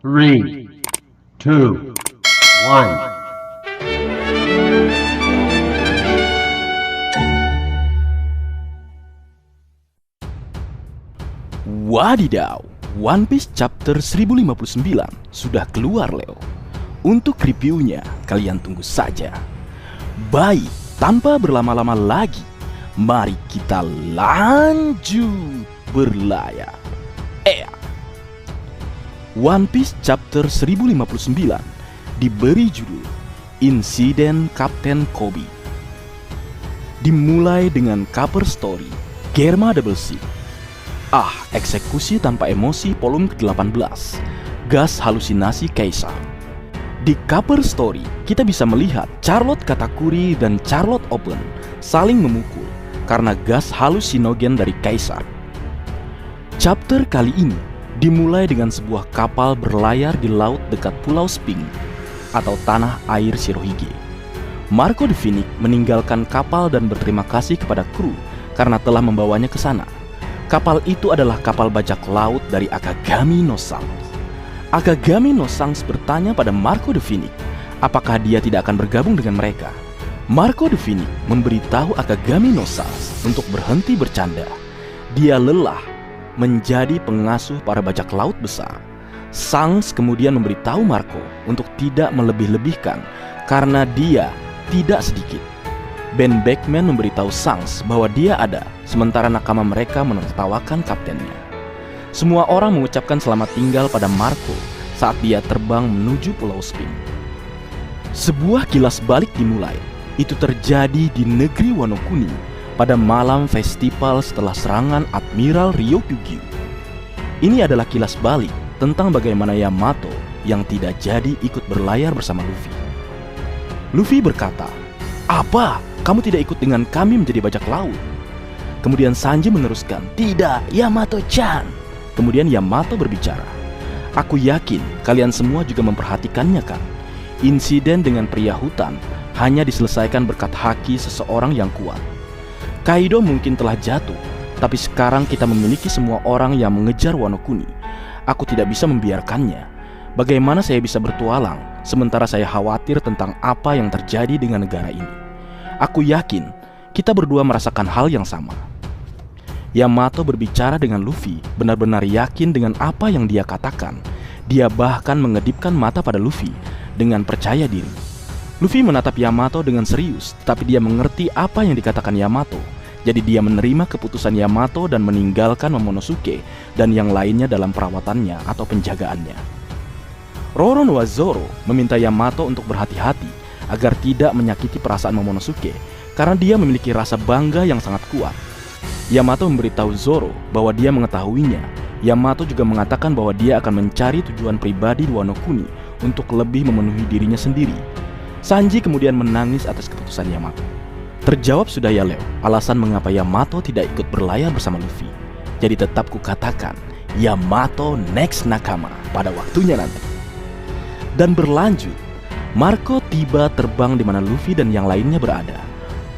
Three, two, one. Wadidaw, One Piece chapter 1059 sudah keluar, Leo. Untuk reviewnya, kalian tunggu saja. Baik, tanpa berlama-lama lagi, mari kita lanjut berlayar. One Piece chapter 1059 diberi judul Insiden Kapten Koby. Dimulai dengan cover story Germa Double Shield. Eksekusi tanpa emosi volume ke-18. Gas halusinasi Kaisar. Di cover story, kita bisa melihat Charlotte Katakuri dan Charlotte Open saling memukul karena gas halusinogen dari Kaisar. Chapter kali ini dimulai dengan sebuah kapal berlayar di laut dekat Pulau Sphinx atau tanah air Shirohige. Marco the Phoenix meninggalkan kapal dan berterima kasih kepada kru karena telah membawanya ke sana. Kapal itu adalah kapal bajak laut dari Akagami no Shanks. Akagami no Shanks bertanya pada Marco the Phoenix apakah dia tidak akan bergabung dengan mereka. Marco the Phoenix memberitahu Akagami no Shanks untuk berhenti bercanda. Dia lelah menjadi pengasuh para bajak laut besar. Shanks kemudian memberitahu Marco untuk tidak melebih-lebihkan karena dia tidak sedikit. Ben Beckman memberitahu Shanks bahwa dia ada, sementara nakama mereka menertawakan kaptennya. Semua orang mengucapkan selamat tinggal pada Marco saat dia terbang menuju Pulau Sphinx. Sebuah kilas balik dimulai. Itu terjadi di negeri Wano Kuni pada malam festival setelah serangan Admiral Ryokugyu. Ini adalah kilas balik tentang bagaimana Yamato yang tidak jadi ikut berlayar bersama Luffy. Luffy berkata, "Apa? Kamu tidak ikut dengan kami menjadi bajak laut?" Kemudian Sanji meneruskan, "Tidak, Yamato-chan." Kemudian Yamato berbicara, "Aku yakin kalian semua juga memperhatikannya kan? Insiden dengan pria hutan hanya diselesaikan berkat haki seseorang yang kuat. Kaido mungkin telah jatuh, tapi sekarang kita memiliki semua orang yang mengejar Wano Kuni. Aku tidak bisa membiarkannya. Bagaimana saya bisa bertualang, sementara saya khawatir tentang apa yang terjadi dengan negara ini. Aku yakin kita berdua merasakan hal yang sama." Yamato berbicara dengan Luffy, benar-benar yakin dengan apa yang dia katakan. Dia bahkan mengedipkan mata pada Luffy dengan percaya diri. Luffy menatap Yamato dengan serius, tetapi dia mengerti apa yang dikatakan Yamato. Jadi dia menerima keputusan Yamato dan meninggalkan Momonosuke dan yang lainnya dalam perawatannya atau penjagaannya. Roronoa Zoro meminta Yamato untuk berhati-hati agar tidak menyakiti perasaan Momonosuke karena dia memiliki rasa bangga yang sangat kuat. Yamato memberitahu Zoro bahwa dia mengetahuinya. Yamato juga mengatakan bahwa dia akan mencari tujuan pribadi di Wano Kuni untuk lebih memenuhi dirinya sendiri. Sanji kemudian menangis atas keputusan Yamato. Terjawab sudah ya Leo, alasan mengapa Yamato tidak ikut berlayar bersama Luffy. Jadi tetap kukatakan, Yamato next nakama pada waktunya nanti. Dan berlanjut, Marco tiba terbang di mana Luffy dan yang lainnya berada.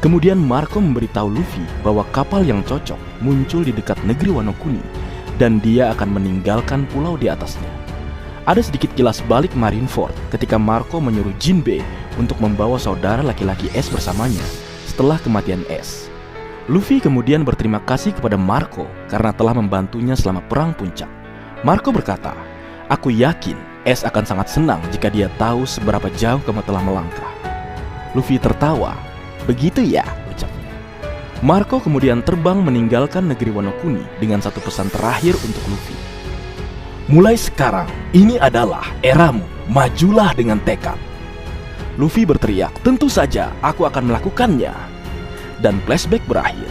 Kemudian Marco memberitahu Luffy bahwa kapal yang cocok muncul di dekat negeri Wano Kuni dan dia akan meninggalkan pulau di atasnya. Ada sedikit kilas balik Marineford ketika Marco menyuruh Jinbe untuk membawa saudara laki-laki S bersamanya setelah kematian S. Luffy kemudian berterima kasih kepada Marco karena telah membantunya selama perang puncak. Marco berkata, "Aku yakin S akan sangat senang jika dia tahu seberapa jauh kamu telah melangkah." Luffy tertawa. "Begitu ya?" ucapnya. Marco kemudian terbang meninggalkan negeri Wano Kuni dengan satu pesan terakhir untuk Luffy. "Mulai sekarang, ini adalah eramu, majulah dengan tekad." Luffy berteriak, "Tentu saja, aku akan melakukannya." Dan flashback berakhir.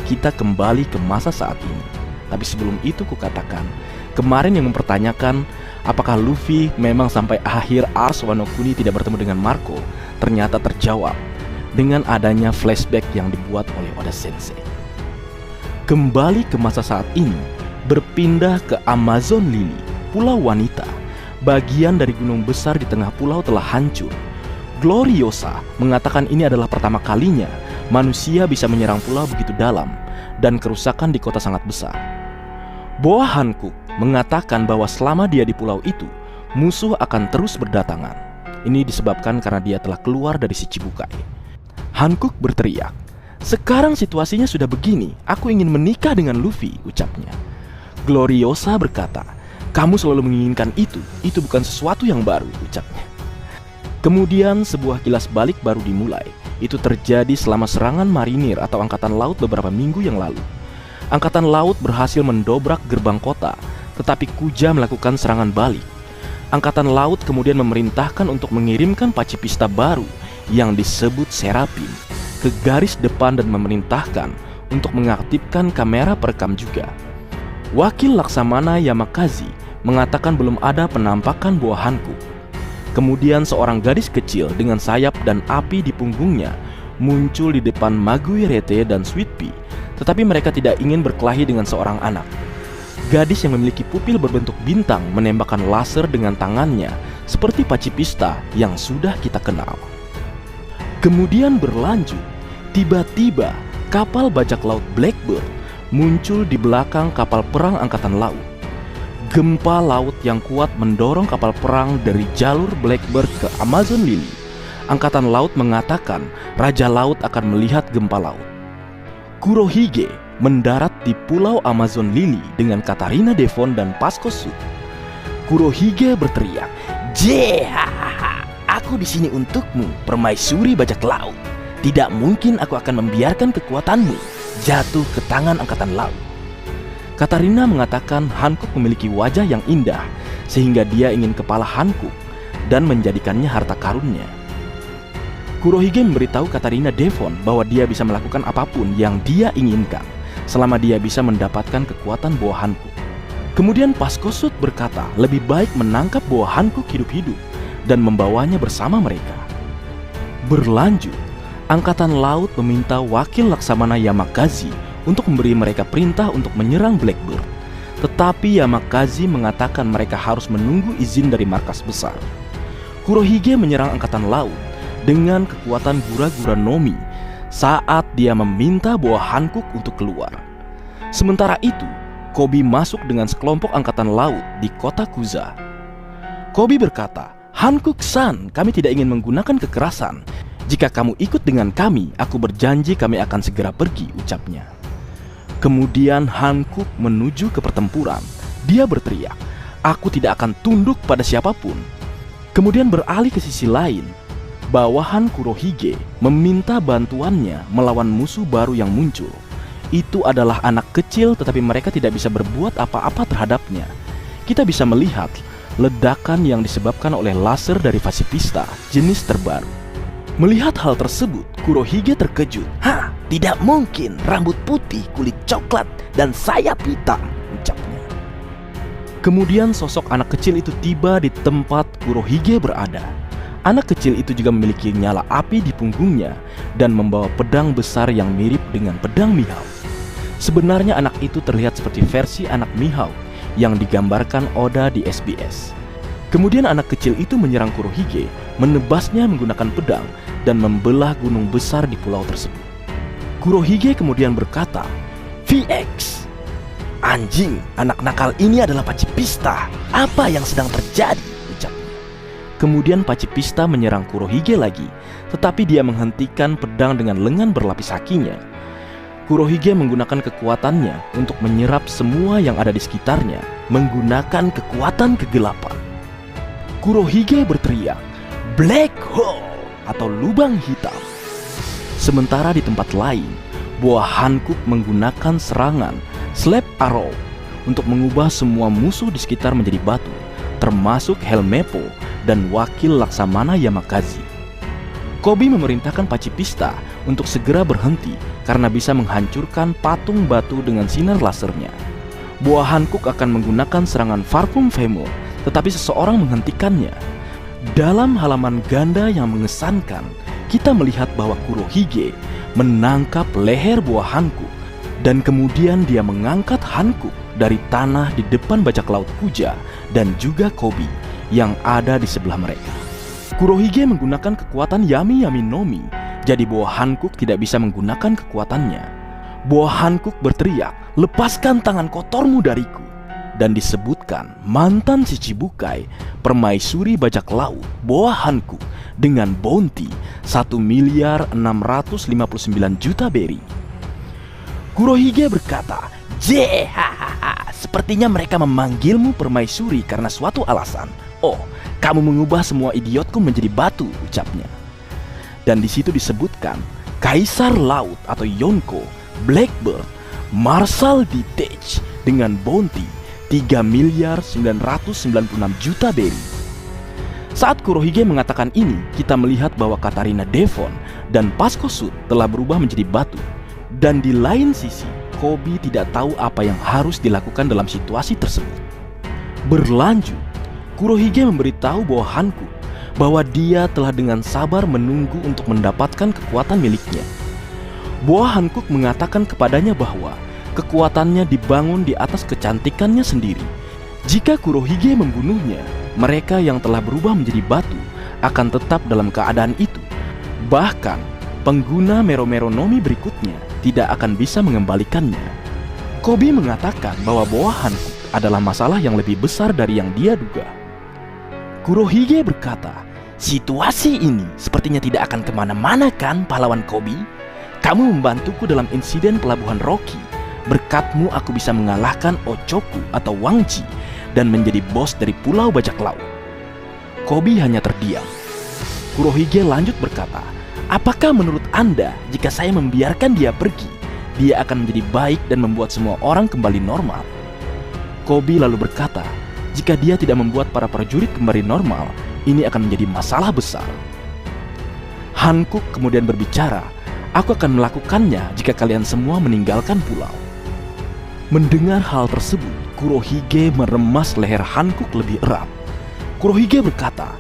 Kita kembali ke masa saat ini. Tapi sebelum itu kukatakan, kemarin yang mempertanyakan apakah Luffy memang sampai akhir Ars Wano Kuni tidak bertemu dengan Marco, ternyata terjawab dengan adanya flashback yang dibuat oleh Oda Sensei. Kembali ke masa saat ini, berpindah ke Amazon Lily, Pulau Wanita. Bagian dari gunung besar di tengah pulau telah hancur. Gloriosa mengatakan ini adalah pertama kalinya manusia bisa menyerang pulau begitu dalam dan kerusakan di kota sangat besar. Boa Hancock mengatakan bahwa selama dia di pulau itu, musuh akan terus berdatangan. Ini disebabkan karena dia telah keluar dari si Chibukai. Hancock berteriak, "Sekarang situasinya sudah begini, aku ingin menikah dengan Luffy," ucapnya. Gloriosa berkata, "Kamu selalu menginginkan itu bukan sesuatu yang baru," ucapnya. Kemudian sebuah kilas balik baru dimulai. Itu terjadi selama serangan marinir atau angkatan laut beberapa minggu yang lalu. Angkatan laut berhasil mendobrak gerbang kota, tetapi Kuja melakukan serangan balik. Angkatan laut kemudian memerintahkan untuk mengirimkan pacifista baru yang disebut Serapin ke garis depan dan memerintahkan untuk mengaktifkan kamera perekam juga. Wakil Laksamana Yamakazi mengatakan belum ada penampakan buah Hancock. Kemudian seorang gadis kecil dengan sayap dan api di punggungnya muncul di depan Maguirete dan Sweet Pea, tetapi mereka tidak ingin berkelahi dengan seorang anak. Gadis yang memiliki pupil berbentuk bintang menembakkan laser dengan tangannya seperti pacifista yang sudah kita kenal. Kemudian berlanjut, tiba-tiba kapal bajak laut Blackbird muncul di belakang kapal perang angkatan laut. Gempa laut yang kuat mendorong kapal perang dari jalur Blackbird ke Amazon Lily. Angkatan laut mengatakan Raja Laut akan melihat gempa laut. Kurohige mendarat di pulau Amazon Lily dengan Katarina Devon dan Pasco Sud. Kurohige berteriak, "Jehahaha, aku di sini untukmu, permaisuri bajak laut. Tidak mungkin aku akan membiarkan kekuatanmu jatuh ke tangan angkatan laut." Katarina mengatakan Hancock memiliki wajah yang indah, sehingga dia ingin kepala Hancock dan menjadikannya harta karunnya. Kurohige memberitahu Katarina Devon bahwa dia bisa melakukan apapun yang dia inginkan, selama dia bisa mendapatkan kekuatan buah Hancock. Kemudian Pasco Sud berkata lebih baik menangkap buah Hancock hidup-hidup dan membawanya bersama mereka. Berlanjut, angkatan laut meminta wakil Laksamana Yamakazi untuk memberi mereka perintah untuk menyerang Blackbird. Tetapi Yamakazi mengatakan mereka harus menunggu izin dari markas besar. Kurohige menyerang angkatan laut dengan kekuatan Gura-Gura Nomi saat dia meminta buah Hancock untuk keluar. Sementara itu, Koby masuk dengan sekelompok angkatan laut di kota Kuza. Koby berkata, "Hancock-san, kami tidak ingin menggunakan kekerasan. Jika kamu ikut dengan kami, aku berjanji kami akan segera pergi," ucapnya. Kemudian Hancock menuju ke pertempuran. Dia berteriak, "Aku tidak akan tunduk pada siapapun." Kemudian beralih ke sisi lain. Bawahan Kurohige meminta bantuannya melawan musuh baru yang muncul. Itu adalah anak kecil, tetapi mereka tidak bisa berbuat apa-apa terhadapnya. Kita bisa melihat ledakan yang disebabkan oleh laser dari pacifista jenis terbaru. Melihat hal tersebut, Kurohige terkejut. "Hah, tidak mungkin, rambut putih, kulit coklat, dan sayap hitam," ucapnya. Kemudian sosok anak kecil itu tiba di tempat Kurohige berada. Anak kecil itu juga memiliki nyala api di punggungnya dan membawa pedang besar yang mirip dengan pedang Mihawk. Sebenarnya anak itu terlihat seperti versi anak Mihawk yang digambarkan Oda di SBS. Kemudian anak kecil itu menyerang Kurohige, menebasnya menggunakan pedang dan membelah gunung besar di pulau tersebut. Kurohige kemudian berkata, "VX, anjing, anak nakal ini adalah pacifista. Apa yang sedang terjadi?" ucapnya. Kemudian pacifista menyerang Kurohige lagi, tetapi dia menghentikan pedang dengan lengan berlapis hakinya. Kurohige menggunakan kekuatannya untuk menyerap semua yang ada di sekitarnya, menggunakan kekuatan kegelapan. Kurohige berteriak, "Black Hole!" atau lubang hitam. Sementara di tempat lain, buah Hancock menggunakan serangan Slap Arrow untuk mengubah semua musuh di sekitar menjadi batu, termasuk Helmeppo dan wakil Laksamana Yamakazi. Koby memerintahkan pacifista untuk segera berhenti karena bisa menghancurkan patung batu dengan sinar lasernya. Buah Hancock akan menggunakan serangan Farfum Femur, tetapi seseorang menghentikannya. Dalam halaman ganda yang mengesankan, kita melihat bahwa Kurohige menangkap leher buah Hancock dan kemudian dia mengangkat Hancock dari tanah di depan bajak laut Kuja dan juga Koby yang ada di sebelah mereka. Kurohige menggunakan kekuatan Yami Yami Nomi, jadi buah Hancock tidak bisa menggunakan kekuatannya. Buah Hancock berteriak, "Lepaskan tangan kotormu dariku!" Dan disebutkan mantan si Chibukai, permaisuri bajak laut Boa Hancock dengan bounty 1.659.000.000 beri. Kurohige berkata, "Jehahaha, sepertinya mereka memanggilmu permaisuri karena suatu alasan. Oh, kamu mengubah semua idiotku menjadi batu," ucapnya. Dan di situ disebutkan Kaisar Laut atau Yonko, Blackbird, Marshal Detach dengan bounty 3.996.000.000 beri. Saat Kurohige mengatakan ini, kita melihat bahwa Katarina Devon dan Pasco Sud telah berubah menjadi batu. Dan di lain sisi, Koby tidak tahu apa yang harus dilakukan dalam situasi tersebut. Berlanjut, Kurohige memberitahu bahwa Hancock bahwa dia telah dengan sabar menunggu untuk mendapatkan kekuatan miliknya. Boa Hancock mengatakan kepadanya bahwa kekuatannya dibangun di atas kecantikannya sendiri. Jika Kurohige membunuhnya, mereka yang telah berubah menjadi batu akan tetap dalam keadaan itu. Bahkan, pengguna Mero-Mero Nomi berikutnya tidak akan bisa mengembalikannya. Koby mengatakan bahwa Boa Hancock adalah masalah yang lebih besar dari yang dia duga. Kurohige berkata, "Situasi ini sepertinya tidak akan kemana-mana kan, pahlawan Koby? Kamu membantuku dalam insiden pelabuhan Rocky. Berkatmu aku bisa mengalahkan Ochoku atau Wang Ji dan menjadi bos dari pulau bajak laut." Koby hanya terdiam. Kurohige lanjut berkata, "Apakah menurut Anda jika saya membiarkan dia pergi, dia akan menjadi baik dan membuat semua orang kembali normal?" Koby lalu berkata, "Jika dia tidak membuat para prajurit kembali normal, ini akan menjadi masalah besar." Hancock kemudian berbicara, "Aku akan melakukannya jika kalian semua meninggalkan pulau." Mendengar hal tersebut, Kurohige meremas leher Hancock lebih erat. Kurohige berkata,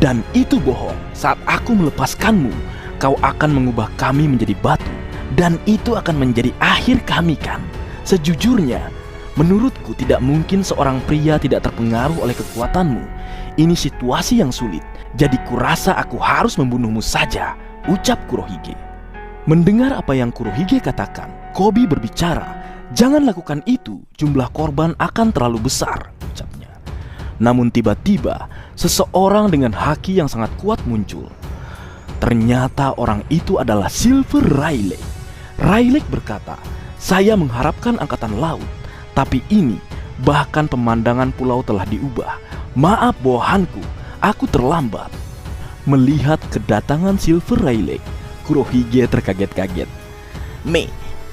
"Dan itu bohong. Saat aku melepaskanmu, kau akan mengubah kami menjadi batu. Dan itu akan menjadi akhir kami kan? Sejujurnya, menurutku tidak mungkin seorang pria tidak terpengaruh oleh kekuatanmu. Ini situasi yang sulit, jadi kurasa aku harus membunuhmu saja," ucap Kurohige. Mendengar apa yang Kurohige katakan, Koby berbicara, "Jangan lakukan itu, jumlah korban akan terlalu besar," ucapnya. Namun tiba-tiba, seseorang dengan haki yang sangat kuat muncul. Ternyata orang itu adalah Silver Rayleigh. Rayleigh berkata, "Saya mengharapkan angkatan laut, tapi ini, bahkan pemandangan pulau telah diubah. Maaf Boa Hancock, aku terlambat." Melihat kedatangan Silver Rayleigh, Kurohige terkaget-kaget.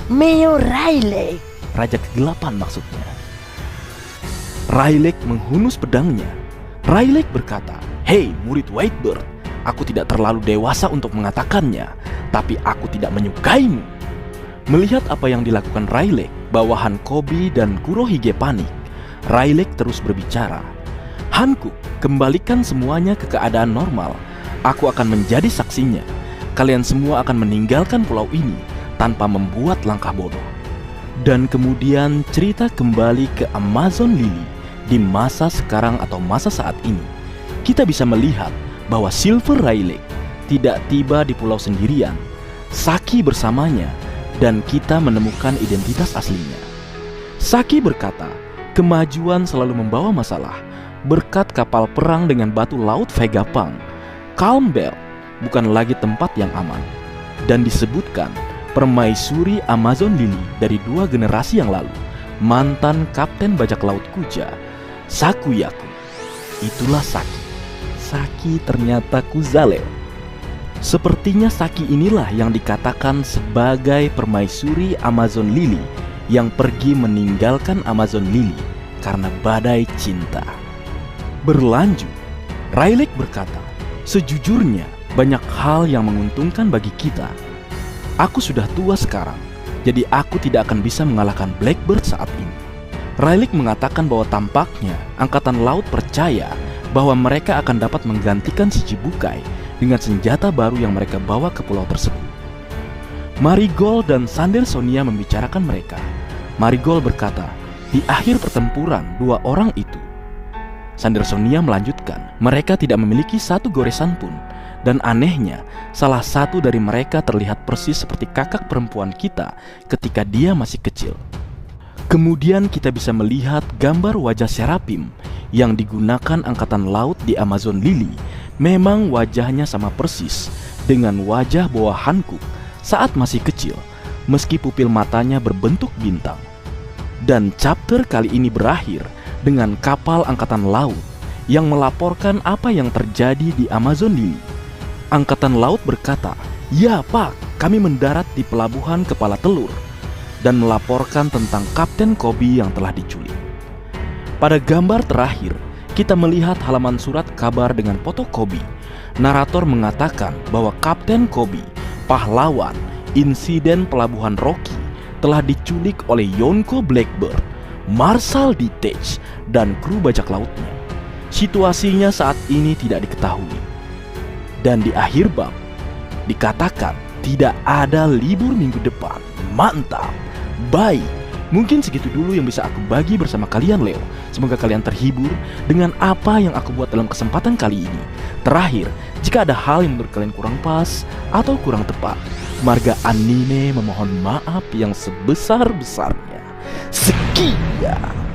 Meo Rayleigh, Raja Kegelapan maksudnya. Rayleigh menghunus pedangnya. Rayleigh berkata, "Hei murid Whitebird, aku tidak terlalu dewasa untuk mengatakannya, tapi aku tidak menyukaimu." Melihat apa yang dilakukan Rayleigh, bawahan Koby dan Kurohige panik. Rayleigh terus berbicara, "Hancock, kembalikan semuanya ke keadaan normal. Aku akan menjadi saksinya. Kalian semua akan meninggalkan pulau ini tanpa membuat langkah bodoh." Dan kemudian cerita kembali ke Amazon Lily di masa sekarang atau masa saat ini. Kita bisa melihat bahwa Silver Rayleigh tidak tiba di pulau sendirian. Saki bersamanya dan kita menemukan identitas aslinya. Saki berkata, "Kemajuan selalu membawa masalah. Berkat kapal perang dengan batu laut Vegapunk, Calm Belt bukan lagi tempat yang aman." Dan disebutkan permaisuri Amazon Lily dari 2 generasi yang lalu, mantan kapten bajak laut Kuja, Sakuyaku. Itulah Saki. Saki ternyata Kuzaleo. Sepertinya Saki inilah yang dikatakan sebagai permaisuri Amazon Lily yang pergi meninggalkan Amazon Lily karena badai cinta. Berlanjut, Rayleigh berkata, "Sejujurnya banyak hal yang menguntungkan bagi kita. Aku sudah tua sekarang, jadi aku tidak akan bisa mengalahkan Blackbird saat ini." Rayleigh mengatakan bahwa tampaknya Angkatan Laut percaya bahwa mereka akan dapat menggantikan si Chibukai dengan senjata baru yang mereka bawa ke pulau tersebut. Marigold dan Sandersonia membicarakan mereka. Marigold berkata, "Di akhir pertempuran 2 orang itu." Sandersonia melanjutkan, "Mereka tidak memiliki satu goresan pun. Dan anehnya, salah satu dari mereka terlihat persis seperti kakak perempuan kita ketika dia masih kecil." Kemudian kita bisa melihat gambar wajah Serapim yang digunakan angkatan laut di Amazon Lily. Memang wajahnya sama persis dengan wajah Boa Hancock saat masih kecil, meski pupil matanya berbentuk bintang. Dan chapter kali ini berakhir dengan kapal angkatan laut yang melaporkan apa yang terjadi di Amazon Lily. Angkatan laut berkata, "Ya Pak, kami mendarat di pelabuhan Kepala Telur," dan melaporkan tentang Kapten Kobe yang telah diculik. Pada gambar terakhir, kita melihat halaman surat kabar dengan foto Kobe. Narator mengatakan bahwa Kapten Kobe, pahlawan insiden pelabuhan Rocky, telah diculik oleh Yonko Blackbird, Marshal Ditech, dan kru bajak lautnya. Situasinya saat ini tidak diketahui. Dan di akhir bab, dikatakan tidak ada libur minggu depan. Mantap! Baik, mungkin segitu dulu yang bisa aku bagi bersama kalian, Leo. Semoga kalian terhibur dengan apa yang aku buat dalam kesempatan kali ini. Terakhir, jika ada hal yang menurut kalian kurang pas atau kurang tepat, Marga Anime memohon maaf yang sebesar-besarnya. Sekian.